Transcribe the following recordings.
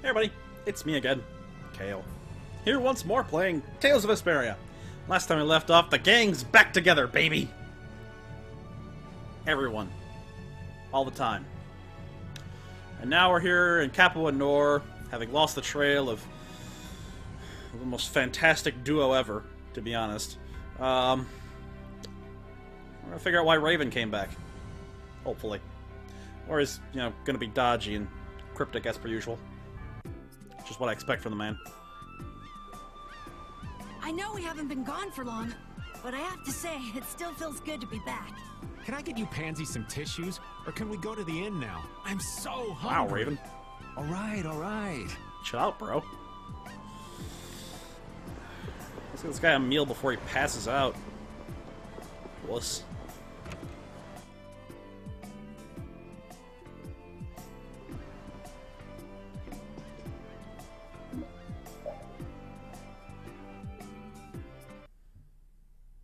Hey everybody, it's me again, Kale. Here once more playing Tales of Vesperia. Last time we left off, the gang's back together, baby! Everyone. All the time. And now we're here in Capua Nor, having lost the trail of the most fantastic duo ever, to be honest. We're gonna figure out why Raven came back. Hopefully. Or he's, gonna be dodgy and cryptic as per usual. Just what I expect from the man. I know we haven't been gone for long, but I have to say, it still feels good to be back. Can I get you Pansy some tissues, or can we go to the inn now? I'm so hungry. Wow, Raven. All right. Chill out, bro. Let's get this guy a meal before he passes out. Wuss.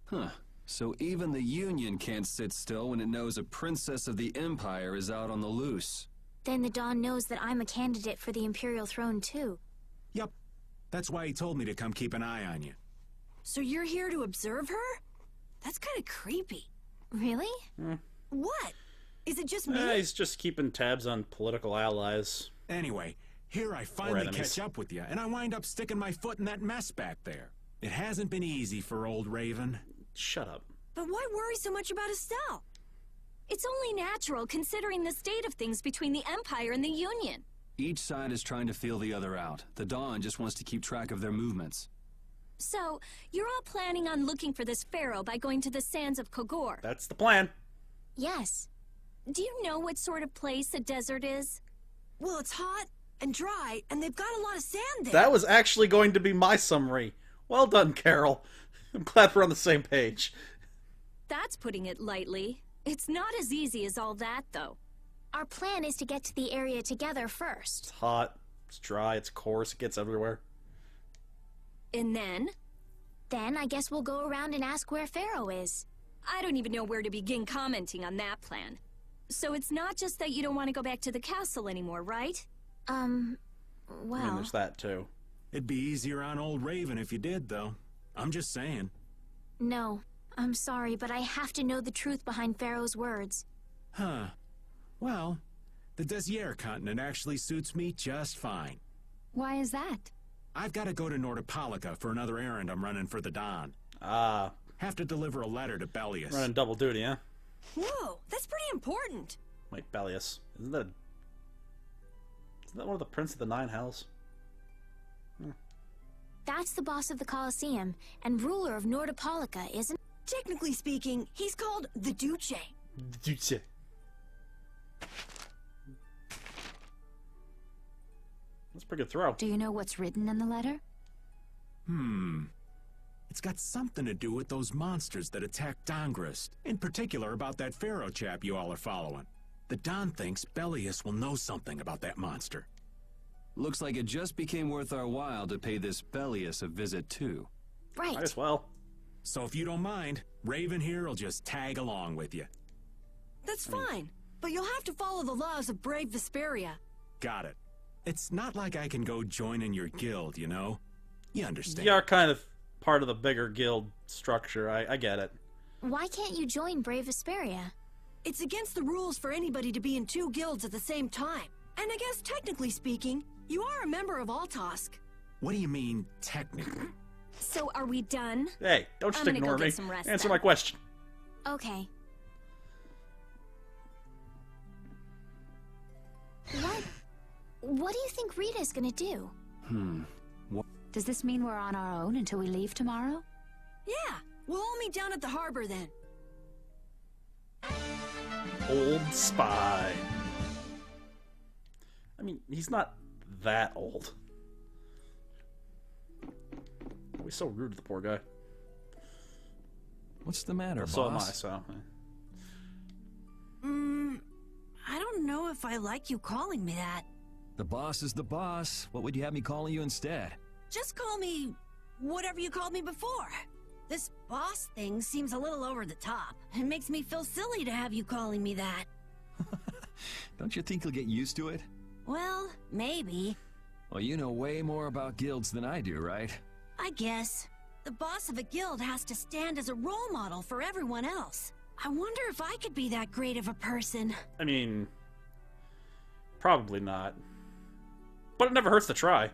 Huh. So even the Union can't sit still when it knows a princess of the Empire is out on the loose. Then the Dawn knows that I'm a candidate for the Imperial throne, too. Yep. That's why he told me to come keep an eye on you. So you're here to observe her? That's kind of creepy. Really? What? Is it just me? He's just keeping tabs on political allies. Anyway, here I finally catch up with you, and I wind up sticking my foot in that mess back there. It hasn't been easy for old Raven. Shut up. But why worry so much about Estelle? It's only natural, considering the state of things between the Empire and the Union. Each side is trying to feel the other out. The Dawn just wants to keep track of their movements. So, you're all planning on looking for this pharaoh by going to the sands of Kogor? That's the plan. Yes. Do you know what sort of place the desert is? Well, it's hot and dry, and they've got a lot of sand there. That was actually going to be my summary. Well done, Carol. I'm glad we're on the same page. That's putting it lightly. It's not as easy as all that, though. Our plan is to get to the area together first. It's hot, it's dry, it's coarse, it gets everywhere. And then? Then I guess we'll go around and ask where Pharaoh is. I don't even know where to begin commenting on that plan. So it's not just that you don't want to go back to the castle anymore, right? Well... I mean, there's that, too. It'd be easier on old Raven if you did, though. I'm just saying. No. I'm sorry, but I have to know the truth behind Pharaoh's words. Huh. Well, the Desier continent actually suits me just fine. Why is that? I've got to go to Nordopolica for another errand I'm running for the Dawn. Ah. Have to deliver a letter to Bellius. Running double duty, huh? Whoa, that's pretty important. Wait, Bellius. Isn't that one of the Prince of the Nine Hells? That's the boss of the Colosseum, and ruler of Nordopolica, isn't... Technically speaking, he's called the Duce. Duce. That's a pretty good throw. Do you know what's written in the letter? It's got something to do with those monsters that attacked Dongrist. In particular about that Pharaoh chap you all are following. The Don thinks Bellius will know something about that monster. Looks like it just became worth our while to pay this Bellius a visit, too. Right. Might as well. So if you don't mind, Raven here will just tag along with you. That's fine, but you'll have to follow the laws of brave Vesperia. Got it. It's not like I can go join in your guild, you know? You understand. You are kind of part of the bigger guild structure. I get it. Why can't you join Brave Vesperia? It's against the rules for anybody to be in two guilds at the same time. And I guess technically speaking, you are a member of Altosk. What do you mean, technically? So are we done? Hey, don't just ignore me. Some rest, Answer then. my question. Okay. What do you think Rita's gonna do? What? Does this mean we're on our own until we leave tomorrow? Yeah, we'll all meet down at the harbor then. Old spy. I mean, he's not that old. He's so rude to the poor guy. What's the matter, boss? So am I, so... I don't know if I like you calling me that. The boss is the boss. What would you have me calling you instead? Just call me whatever you called me before. This boss thing seems a little over the top. It makes me feel silly to have you calling me that. Don't you think you'll get used to it? Well, maybe. Well, you know way more about guilds than I do, right? I guess. The boss of a guild has to stand as a role model for everyone else. I wonder if I could be that great of a person. I mean, probably not. But it never hurts to try.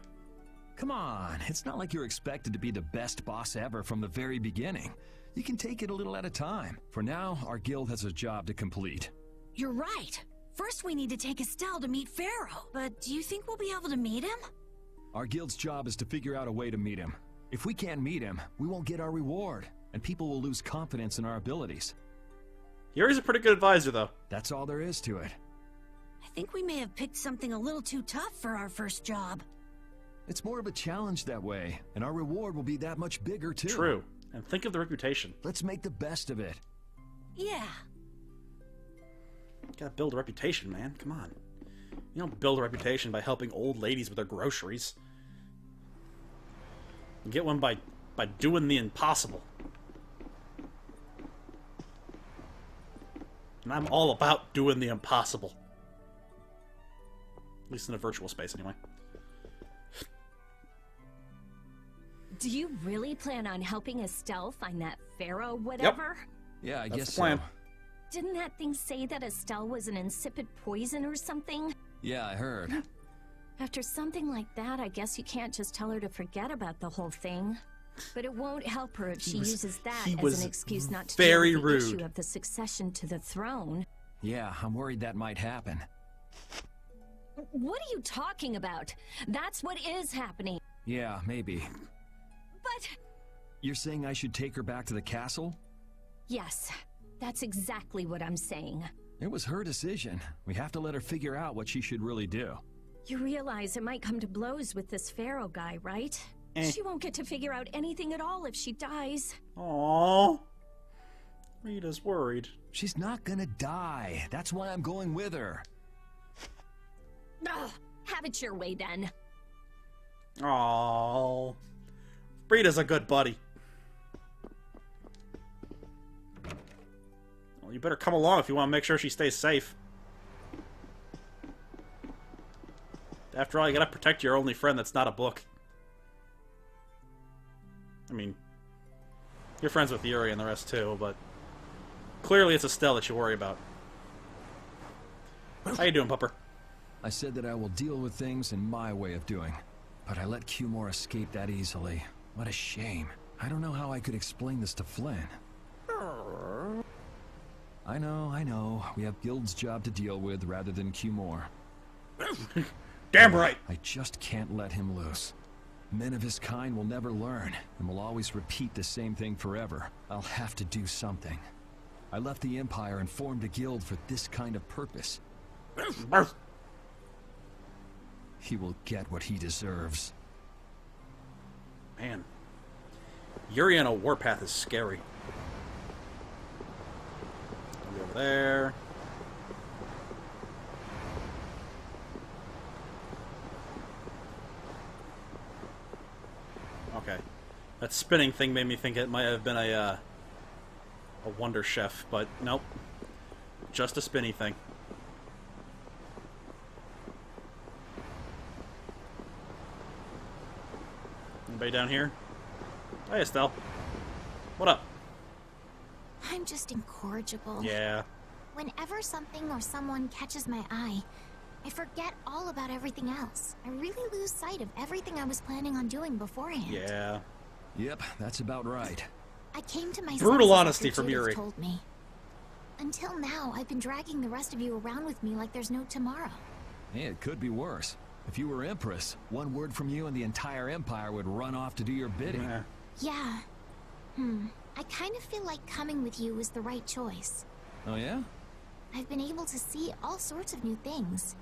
Come on, it's not like you're expected to be the best boss ever from the very beginning. You can take it a little at a time. For now, our guild has a job to complete. You're right. First we need to take Estelle to meet Pharaoh. But do you think we'll be able to meet him? Our guild's job is to figure out a way to meet him. If we can't meet him, we won't get our reward, and people will lose confidence in our abilities. Yuri's a pretty good advisor, though. That's all there is to it. I think we may have picked something a little too tough for our first job. It's more of a challenge that way, and our reward will be that much bigger, too. True. And think of the reputation. Let's make the best of it. Yeah. You gotta build a reputation, man. Come on. You don't build a reputation by helping old ladies with their groceries. You get one by doing the impossible. And I'm all about doing the impossible. At least in a virtual space, anyway. Do you really plan on helping Estelle find that Pharaoh whatever? Yep. Yeah, I That's guess the plan. so. Didn't that thing say that Estelle was an insipid poison or something? Yeah, I heard. After something like that, I guess you can't just tell her to forget about the whole thing. But it won't help her if she uses that as an excuse not to very deal with the rude. issue of the succession to the throne. Yeah, I'm worried that might happen. What are you talking about? That's what is happening. Yeah, maybe. But... You're saying I should take her back to the castle? Yes, that's exactly what I'm saying. It was her decision. We have to let her figure out what she should really do. You realize it might come to blows with this Pharaoh guy, right? She won't get to figure out anything at all if she dies. Aww. Rita's worried. She's not gonna die. That's why I'm going with her. Ugh, have it your way then. Aww. Rita's a good buddy. Well, you better come along if you want to make sure she stays safe. After all, you gotta protect your only friend that's not a book. I mean, you're friends with Yuri and the rest too, but clearly it's Estelle that you worry about. How you doing, Pupper? I said that I will deal with things in my way of doing, but I let Cumore escape that easily. What a shame. I don't know how I could explain this to Flynn. I know. We have Guild's job to deal with rather than Cumore. Damn right! I just can't let him loose. Men of his kind will never learn, and will always repeat the same thing forever. I'll have to do something. I left the Empire and formed a guild for this kind of purpose. He will get what he deserves. Man. Yuri on a warpath is scary. Over there. Okay. That spinning thing made me think it might have been a Wonder Chef, but nope. Just a spinny thing. Anybody down here? Hey, Estelle. What up? I'm just incorrigible. Yeah. Whenever something or someone catches my eye, I forget all about everything else. I really lose sight of everything I was planning on doing beforehand. Yeah. Yep, that's about right. I came to my Brutal senses honesty after from Judith Yuri. told me. Until now, I've been dragging the rest of you around with me like there's no tomorrow. Hey, it could be worse. If you were Empress, one word from you and the entire Empire would run off to do your bidding. Yeah. Yeah. I kind of feel like coming with you was the right choice. Oh yeah? I've been able to see all sorts of new things.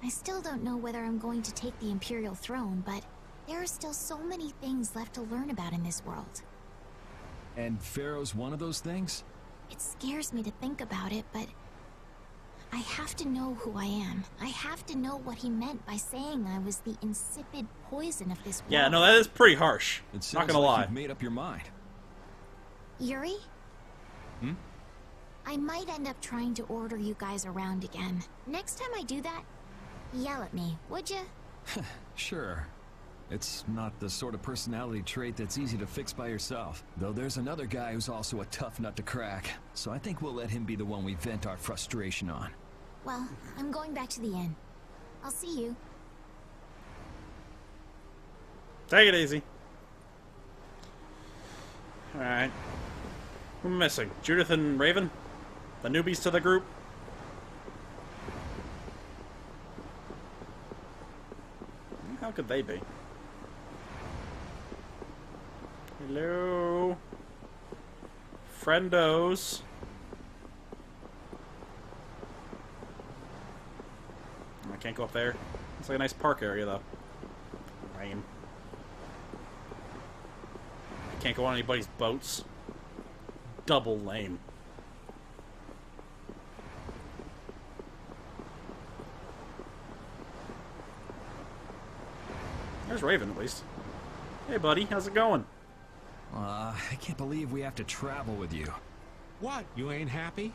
I still don't know whether I'm going to take the Imperial throne, but there are still so many things left to learn about in this world. And Pharaoh's one of those things? It scares me to think about it, but I have to know who I am. I have to know what he meant by saying I was the insipid poison of this world. Yeah, no, that is pretty harsh. It sounds Not gonna like lie. you've made up your mind. Yuri? Hmm? I might end up trying to order you guys around again. Next time I do that, yell at me, would you? Sure. It's not the sort of personality trait that's easy to fix by yourself. Though there's another guy who's also a tough nut to crack. So I think we'll let him be the one we vent our frustration on. Well, I'm going back to the inn. I'll see you. Take it easy. Alright. Who am I missing? Judith and Raven? The newbies to the group? How could they be? Hello? Friendos? I can't go up there. It's like a nice park area, though. Lame. I can't go on anybody's boats. Double lame. There's Raven, at least. Hey, buddy. How's it going? I can't believe we have to travel with you. What, you ain't happy?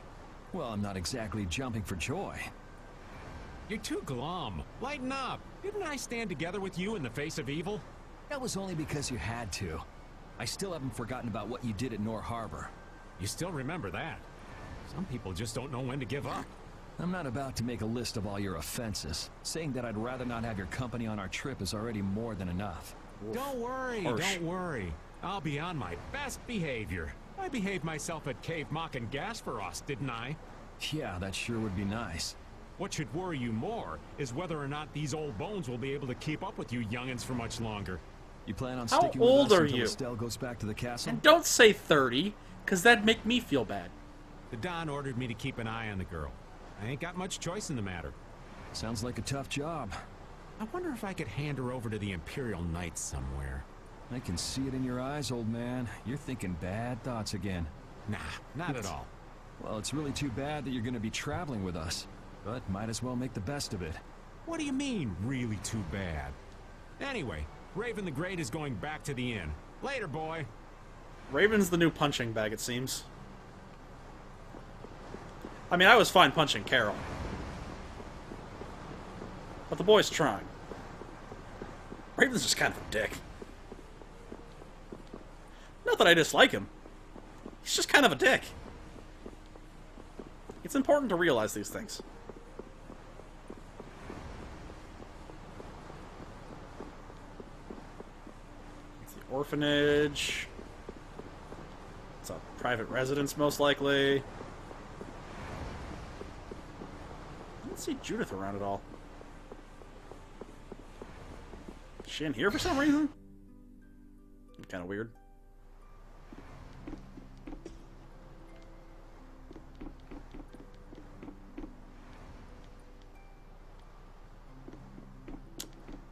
Well, I'm not exactly jumping for joy. You're too glum. Lighten up. Didn't I stand together with you in the face of evil? That was only because you had to. I still haven't forgotten about what you did at Nor Harbor. You still remember that. Some people just don't know when to give up. I'm not about to make a list of all your offenses. Saying that I'd rather not have your company on our trip is already more than enough. Don't worry, don't worry. I'll be on my best behavior. I behaved myself at Cave Mock and Gasperos, didn't I? Yeah, that sure would be nice. What should worry you more is whether or not these old bones will be able to keep up with you youngins for much longer. You plan on How sticking old with us are until you? Estelle goes back to the castle? And don't say 30, because that'd make me feel bad. The Don ordered me to keep an eye on the girl. I ain't got much choice in the matter. Sounds like a tough job. I wonder if I could hand her over to the Imperial Knights somewhere. I can see it in your eyes, old man. You're thinking bad thoughts again. Nah, not at all. Well, it's really too bad that you're going to be traveling with us. But might as well make the best of it. What do you mean, really too bad? Anyway, Raven the Great is going back to the inn. Later, boy. Raven's the new punching bag, it seems. I mean, I was fine punching Carol. But the boy's trying. Raven's just kind of a dick. Not that I dislike him. He's just kind of a dick. It's important to realize these things. It's the orphanage. It's a private residence, most likely. I don't see Judith around at all. Is she in here for some reason? Kind of weird.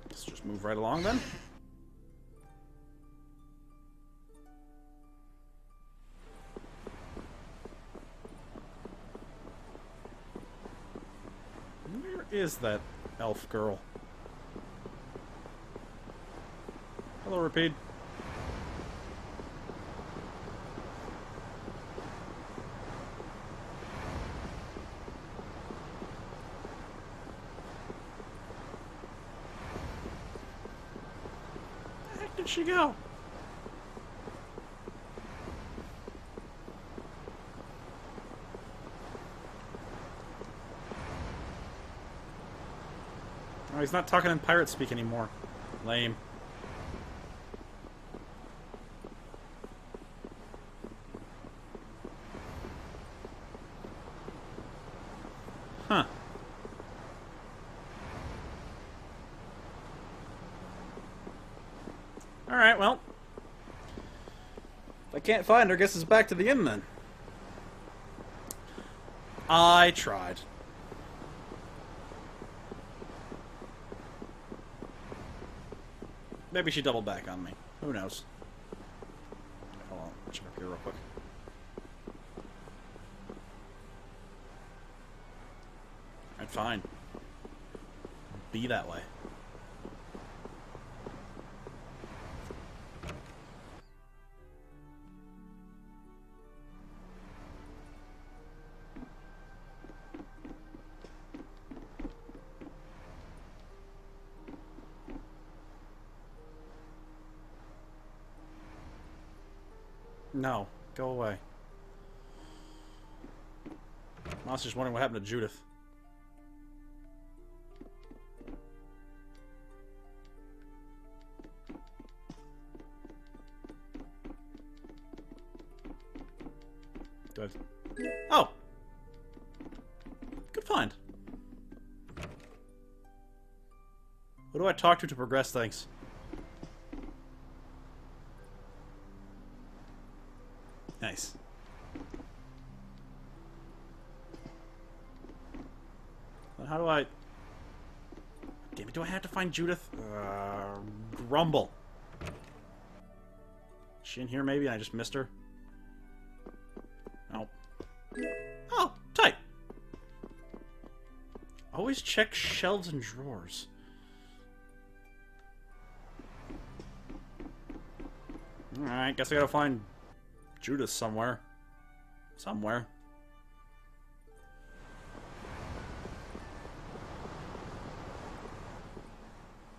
Let's just move right along then. Where is that elf girl? Hello, Rapide. Where the heck did she go? Oh, he's not talking in pirate speak anymore. Lame. Huh. Alright, well. If I can't find her, I guess it's back to the inn then. I tried. Maybe she doubled back on me. Who knows? Hold on, check up here real quick. Alright, fine. Be that way. No. Go away. I was just wondering what happened to Judith. Good. Oh! Good find. Who do I talk to progress things? Nice. Then how do I... Damn it, do I have to find Judith? Grumble. Is she in here maybe and I just missed her? No. Oh, tight. Always check shelves and drawers. Alright, guess I gotta find Judith somewhere. Somewhere.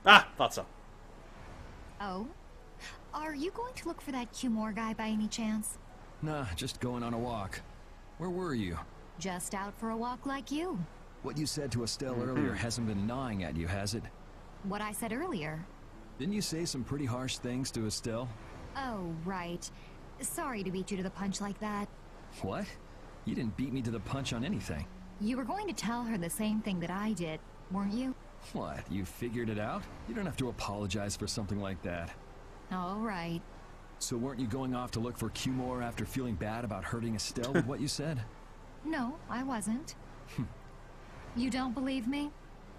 Ah, thought so. Oh? Are you going to look for that Cumore guy by any chance? Nah, just going on a walk. Where were you? Just out for a walk like you. What you said to Estelle earlier hasn't been gnawing at you, has it? What I said earlier. Didn't you say some pretty harsh things to Estelle? Oh, right. Sorry to beat you to the punch like that. What? You didn't beat me to the punch on anything. You were going to tell her the same thing that I did, weren't you? What, you figured it out? You don't have to apologize for something like that. All right. So weren't you going off to look for Cumore after feeling bad about hurting Estelle with what you said? No, I wasn't. You don't believe me?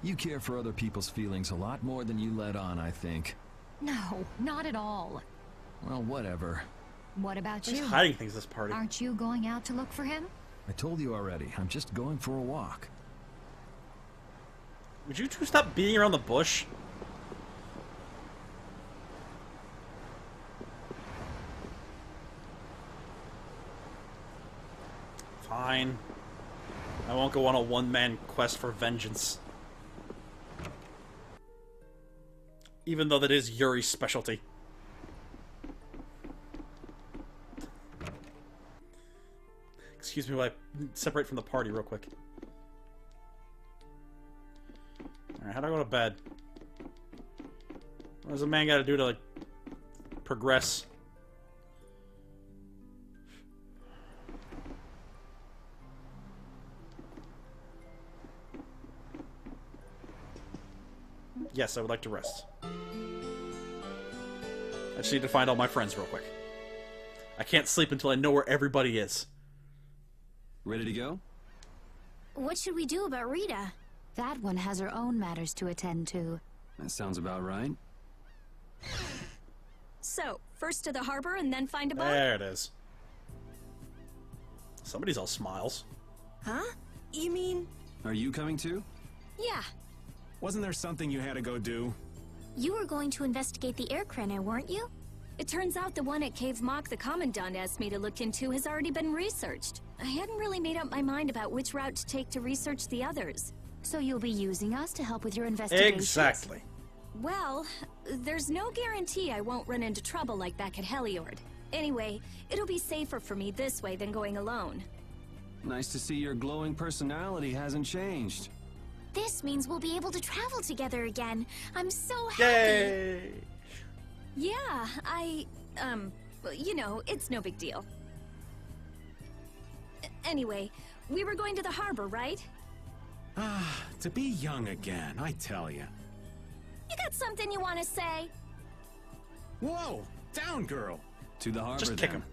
You care for other people's feelings a lot more than you let on, I think. No, not at all. Well, whatever. What about He's you? hiding things this party. Aren't you going out to look for him? I told you already, I'm just going for a walk. Would you two stop beating around the bush? Fine. I won't go on a one-man quest for vengeance. Even though that is Yuri's specialty. Excuse me while I separate from the party real quick. Alright, how do I go to bed? What does a man gotta do to, like, progress? Yes, I would like to rest. I just need to find all my friends real quick. I can't sleep until I know where everybody is. Ready to go? What should we do about Rita? That one has her own matters to attend to. That sounds about right. So, first to the harbor and then find a boat? There it is. Somebody's all smiles. Huh? You mean... Are you coming too? Yeah. Wasn't there something you had to go do? You were going to investigate the air crenna, weren't you? It turns out the one at Cave Mock the Commandant asked me to look into has already been researched. I hadn't really made up my mind about which route to take to research the others. So you'll be using us to help with your investigation? Exactly. Well, there's no guarantee I won't run into trouble like back at Heliord. Anyway, it'll be safer for me this way than going alone. Nice to see your glowing personality hasn't changed. This means we'll be able to travel together again. I'm so happy. Yay! Yeah, you know, it's no big deal. Anyway, we were going to the harbor, right? Ah, to be young again, I tell you. You got something you want to say? Whoa! Down, girl! To the harbor Just kick then. him.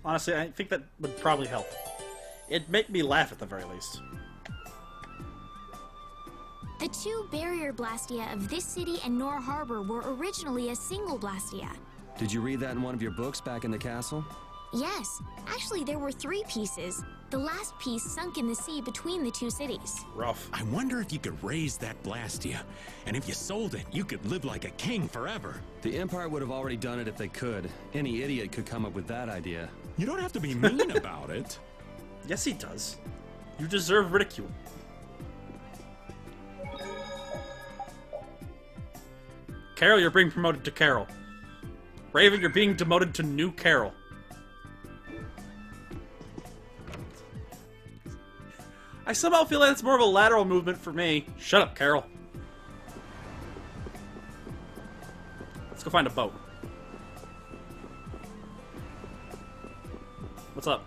Honestly, I think that would probably help. It'd make me laugh at the very least. The two barrier blastia of this city and Nor Harbor were originally a single blastia. Did you read that in one of your books back in the castle? Yes, actually there were 3 pieces. The last piece sunk in the sea between the 2 cities. Rough. I wonder if you could raise that Blastia. And if you sold it, you could live like a king forever. The Empire would have already done it if they could. Any idiot could come up with that idea. You don't have to be mean about it. Yes, he does. You deserve ridicule. Carol, you're being promoted to Carol. Raven, you're being demoted to New Carol. I somehow feel like it's more of a lateral movement for me. Shut up, Carol. Let's go find a boat. What's up?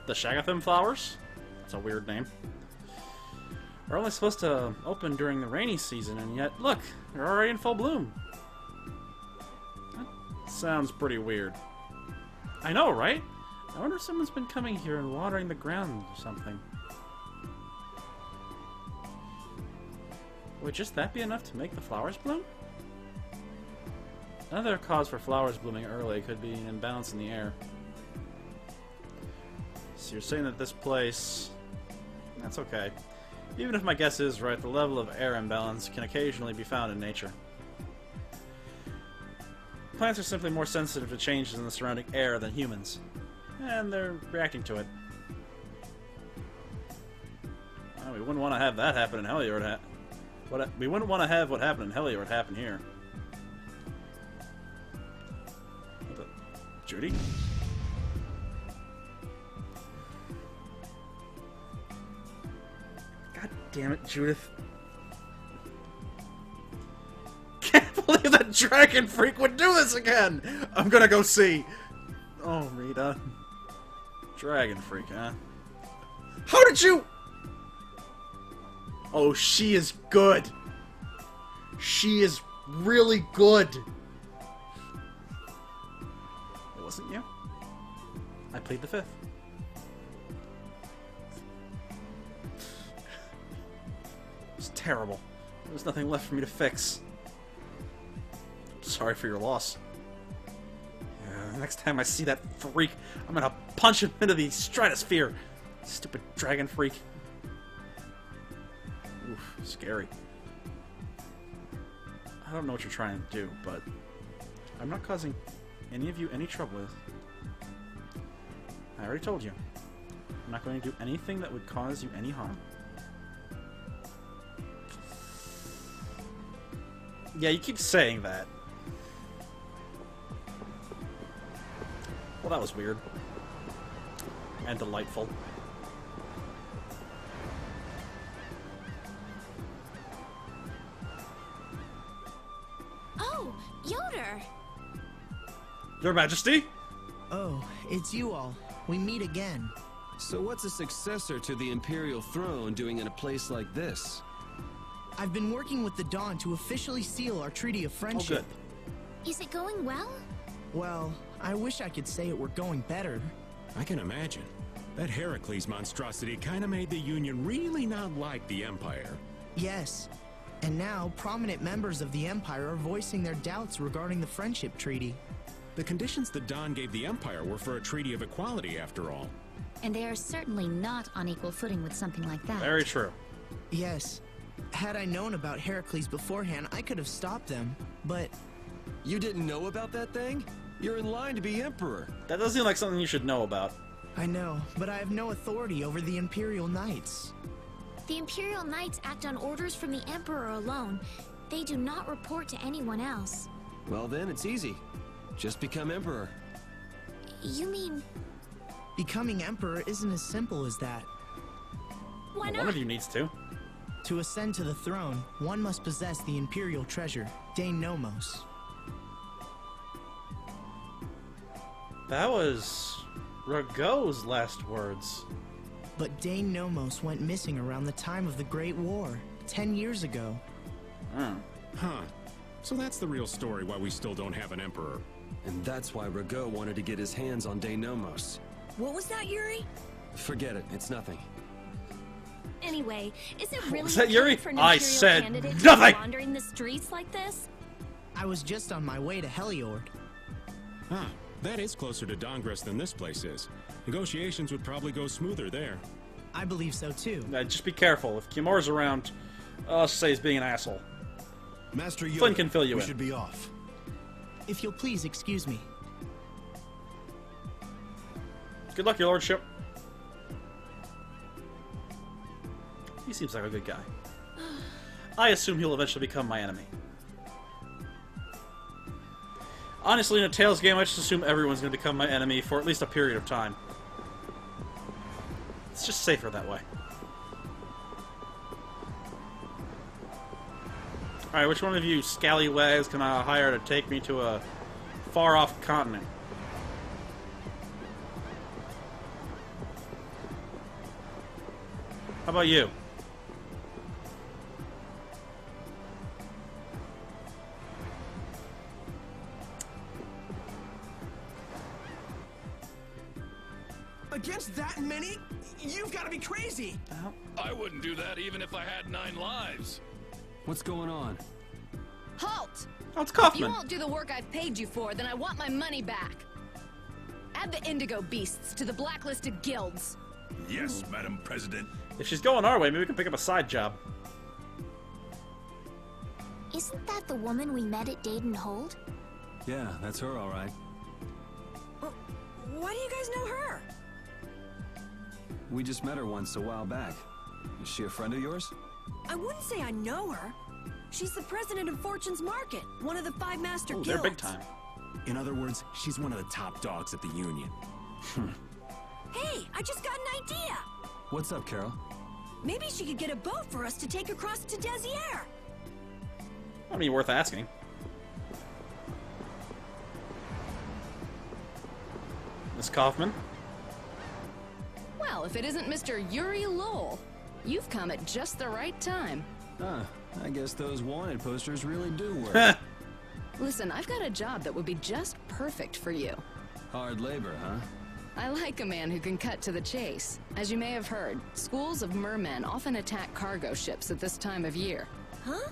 The Shagatham flowers? That's a weird name. They're only supposed to open during the rainy season, and yet, look, they're already in full bloom. That sounds pretty weird. I know, right? I wonder if someone's been coming here and watering the ground or something. Would just that be enough to make the flowers bloom? Another cause for flowers blooming early could be an imbalance in the air. So you're saying that this place... That's okay. Even if my guess is right, the level of air imbalance can occasionally be found in nature. Plants are simply more sensitive to changes in the surrounding air than humans. And they're reacting to it. Well, we wouldn't want to have that happen in Heliord. We wouldn't want to have what happened in Heliord happen here. What the... Judy? God damn it, Judith. Can't believe that dragon freak would do this again! I'm gonna go see. Oh, Rita. Dragon freak, huh? How did you... Oh, she is good. She is really good. It wasn't you. I plead the fifth. It was terrible. There was nothing left for me to fix. Sorry for your loss. Yeah, next time I see that freak, I'm gonna punch him into the stratosphere. Stupid dragon freak. Oof, scary. I don't know what you're trying to do, but I'm not causing any of you any trouble. I already told you. I'm not going to do anything that would cause you any harm. Yeah, you keep saying that. Well, that was weird. And delightful. Oh, Yoder! Your Majesty? Oh, it's you all. We meet again. So what's a successor to the Imperial throne doing in a place like this? I've been working with the Dawn to officially seal our treaty of friendship. Oh, good. Is it going well? Well, I wish I could say it were going better. I can imagine. That Heracles monstrosity kinda made the Union really not like the Empire. Yes. And now, prominent members of the Empire are voicing their doubts regarding the friendship treaty. The conditions the Dawn gave the Empire were for a treaty of equality, after all. And they are certainly not on equal footing with something like that. Very true. Yes. Had I known about Heracles beforehand, I could have stopped them, but... You didn't know about that thing? You're in line to be Emperor. That does seem like something you should know about. I know, but I have no authority over the Imperial Knights. The Imperial Knights act on orders from the Emperor alone. They do not report to anyone else. Well then, it's easy. Just become Emperor. You mean... Becoming Emperor isn't as simple as that. Why not? One of you needs to. To ascend to the throne, one must possess the Imperial treasure, Dane Nomos. That was Rago's last words. But Dane Nomos went missing around the time of the Great War, 10 years ago. Hmm. Huh. So that's the real story why we still don't have an Emperor. And that's why Rago wanted to get his hands on Denomos. What was that, Yuri? Forget it, it's nothing. Anyway, is it really Was that okay Yuri? for an I Imperial said candidate nothing! to be wandering the streets like this? I was just on my way to Heliord. Huh. That is closer to Dongress than this place is. Negotiations would probably go smoother there. I believe so too. Just be careful. If Kimura's around, let's say he's being an asshole. Master Yoda, Flynn can fill you we in. should be off. If you'll please excuse me. Good luck, your lordship. He seems like a good guy. I assume he'll eventually become my enemy. Honestly, in a Tales game, I just assume everyone's going to become my enemy for at least a period of time. It's just safer that way. Alright, which one of you scallywags can I hire to take me to a far-off continent? How about you? Against that many? You've got to be crazy! I wouldn't do that even if I had 9 lives. What's going on? Halt! Oh, it's If Kaufman. you won't do the work I've paid you for, then I want my money back. Add the Indigo Beasts to the blacklisted guilds. Yes, Madam President. If she's going our way, maybe we can pick up a side job. Isn't that the woman we met at Dayton Hold? Yeah, that's her, all right. Why do you guys know her? We just met her once a while back. Is she a friend of yours? I wouldn't say I know her. She's the president of Fortune's Market, one of the 5 master Oh, guilds. they're big time. In other words, she's one of the top dogs at the Union. Hey, I just got an idea. What's up, Carol? Maybe she could get a boat for us to take across to Desier. I mean, worth asking. Miss Kaufman? Well, if it isn't Mr. Yuri Lowell, you've come at just the right time. Huh, I guess those wanted posters really do work. Listen, I've got a job that would be just perfect for you. Hard labor, huh? I like a man who can cut to the chase. As you may have heard, schools of mermen often attack cargo ships at this time of year. Huh?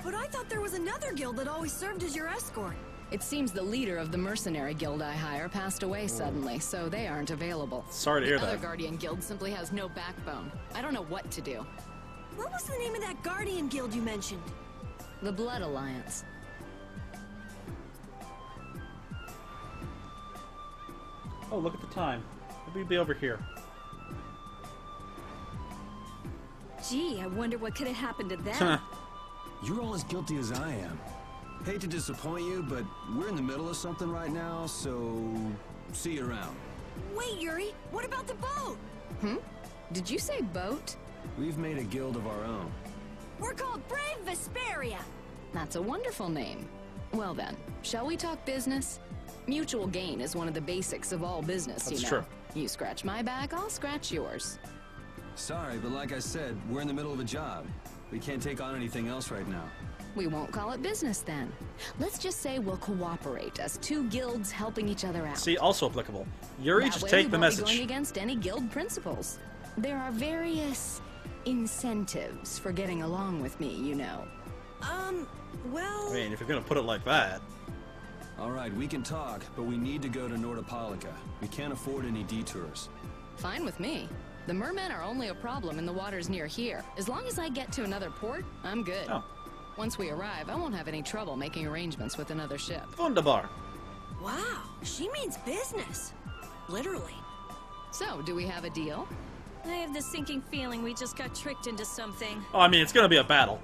But I thought there was another guild that always served as your escort. It seems the leader of the mercenary guild I hire passed away suddenly, so they aren't available. Sorry to hear The other that. Guardian guild simply has no backbone. I don't know what to do. What was the name of that Guardian guild you mentioned? The Blood Alliance. Oh, look at the time. Maybe we'd be over here. Gee, I wonder what could have happened to them. You're all as guilty as I am. Hate to disappoint you, but we're in the middle of something right now, so see you around. Wait, Yuri, what about the boat? Did you say boat? We've made a guild of our own. We're called Brave Vesperia. That's a wonderful name. Well then, shall we talk business? Mutual gain is one of the basics of all business, That's you know. true. You scratch my back, I'll scratch yours. Sorry, but like I said, we're in the middle of a job. We can't take on anything else right now. We won't call it business then. Let's just say we'll cooperate as 2 guilds helping each other out. See, also applicable. Yuri, That just way take we the won't be message. going against any guild principles. There are various incentives for getting along with me, you know. Well... I mean, if you're gonna put it like that. All right, we can talk, but we need to go to Nordopolica. We can't afford any detours. Fine with me. The mermen are only a problem in the waters near here. As long as I get to another port, I'm good. Oh. Once we arrive, I won't have any trouble making arrangements with another ship. Wunderbar. Wow, she means business. Literally. So, do we have a deal? I have the sinking feeling we just got tricked into something. Oh, I mean, it's gonna be a battle.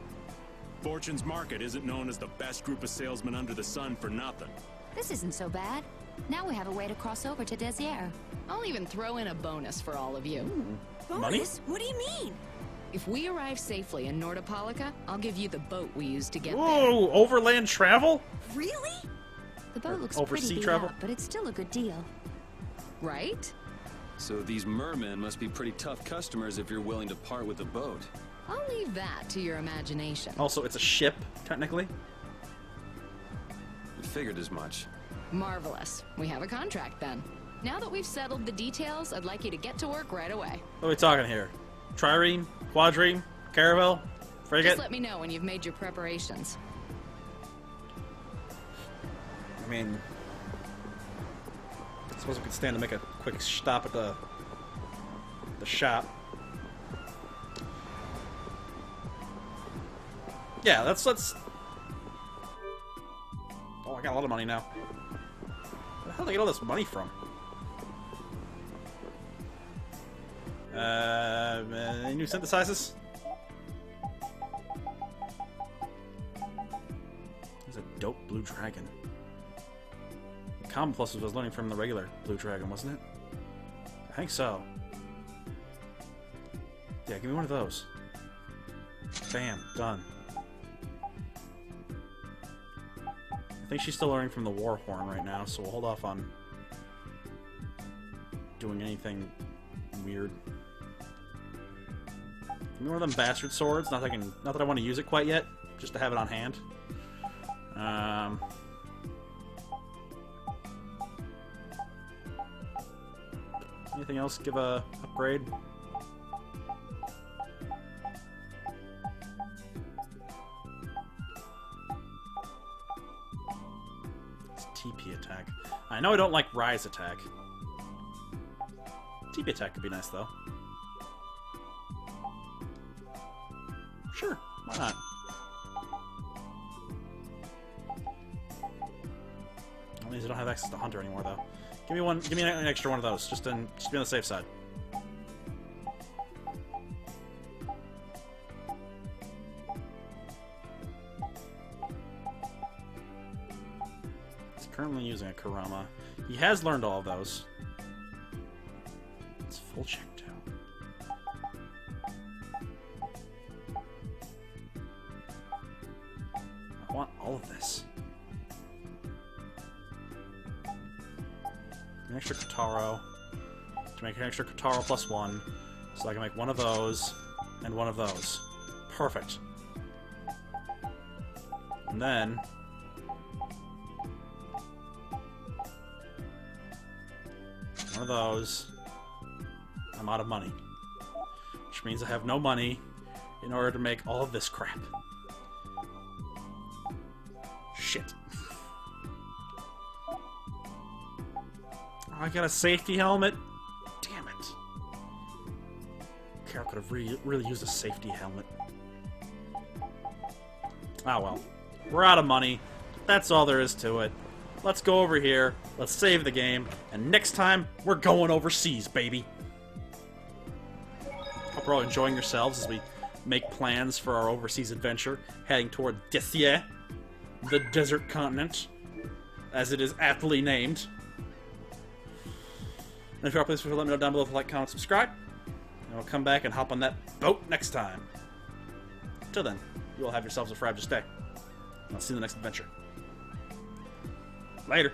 Fortune's Market isn't known as the best group of salesmen under the sun for nothing. This isn't so bad. Now we have a way to cross over to Desier. I'll even throw in a bonus for all of you. Bonus? What do you mean? If we arrive safely in Nordopolica, I'll give you the boat we used to get there. Whoa, overland travel? Really? The boat looks Oversea pretty beat travel? up, but it's still a good deal. Right? So these mermen must be pretty tough customers if you're willing to part with the boat. I'll leave that to your imagination. Also, it's a ship, technically. We figured as much. Marvelous. We have a contract then. Now that we've settled the details, I'd like you to get to work right away. What are we talking here? Trireme? Quadreme? Caravel? Frigate? Just let me know when you've made your preparations. I mean... I suppose we could stand to make a quick stop at the shop. Yeah, let's... Oh, I got a lot of money now. Where the hell did I get all this money from? Any new synthesizers? There's a dope blue dragon. Common Plus was learning from the regular Blue Dragon, wasn't it? I think so. Yeah, give me one of those. Bam, done. I think she's still learning from the War Horn right now, so we'll hold off on doing anything weird. Give me one of them bastard swords. Not that I want to use it quite yet, just to have it on hand. Anything else give a upgrade? It's TP attack. I know I don't like Rise attack. TP attack could be nice though. Sure, why not? That means I don't have access to Hunter anymore though. Give me an extra one of those, just be on the safe side. He's currently using a Kurama. He has learned all of those. It's full check too. I want all of this. An extra Kotaro to make an extra Kotaro +1, so I can make one of those and one of those. Perfect. And then one of those. I'm out of money, which means I have no money in order to make all of this crap. Shit. I got a safety helmet? Damn it. Kale could have really used a safety helmet. Ah well. We're out of money. That's all there is to it. Let's go over here, let's save the game, and next time, we're going overseas, baby! Hope you're all enjoying yourselves as we make plans for our overseas adventure, heading toward Dessie, the desert continent, as it is aptly named. And if you're please let me know down below if you like, comment, subscribe. And we'll come back and hop on that boat next time. Till then, you all have yourselves a fabulous day. I'll see you in the next adventure. Later.